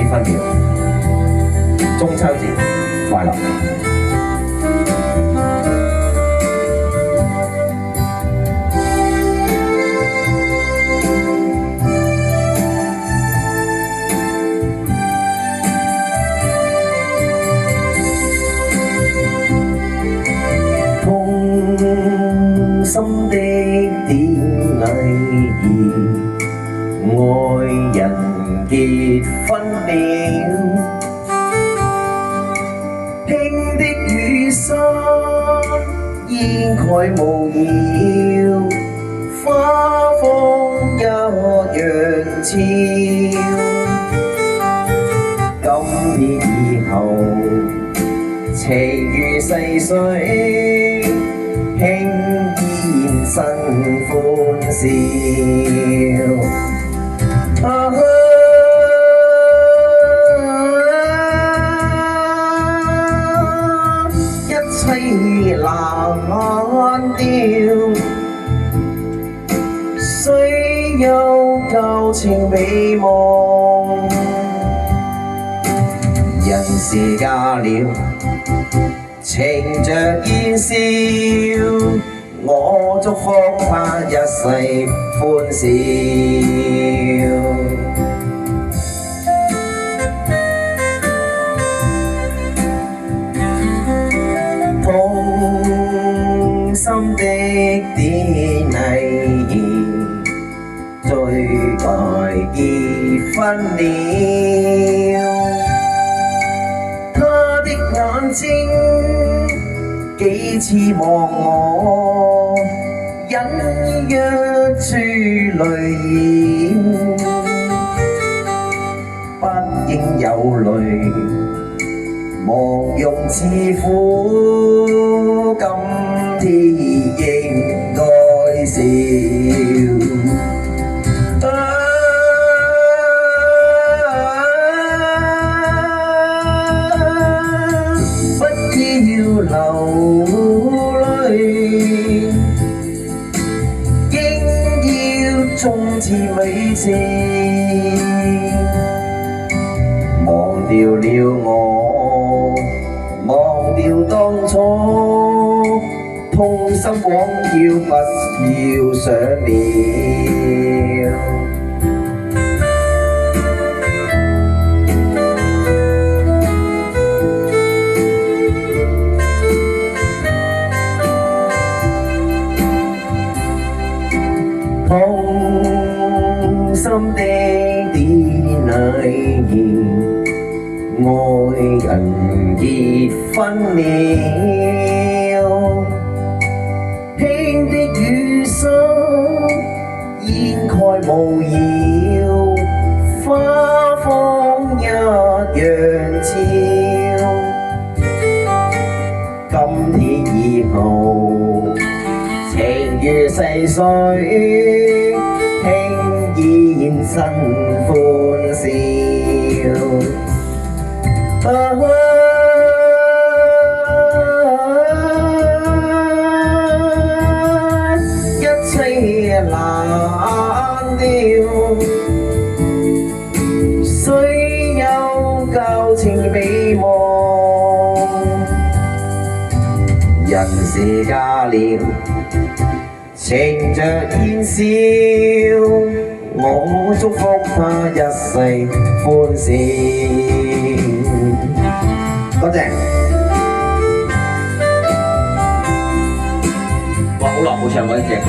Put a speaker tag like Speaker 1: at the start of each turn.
Speaker 1: 分了，中秋節快樂！痛心的典禮兒，愛人結婚了，輕的雨傘煙蓋無擾，花芳一樣俏。今天以後情如逝水，輕煙新歡笑。一切難料，雖有舊情美夢。人是嫁了，情着煙消，我祝福他一世歡笑。痛心的典禮兒，最快結婚了，他的眼睛幾次望我，隱約珠淚染，不應有淚，莫用自苦，今天應該笑。不要流淚，應要種植美情，忘掉了我，忘掉當初，痛心枉要不要想了。痛心的典禮兒，愛人結婚了，輕的雨傘煙蓋無擾，花芳一樣俏。今天以後情如逝水，輕煙新歡笑。一切難料，雖有舊情美夢。人是嫁了，情着煙消，我祝福他一世歡笑。多謝。
Speaker 2: 哇！好耐冇唱過呢隻歌。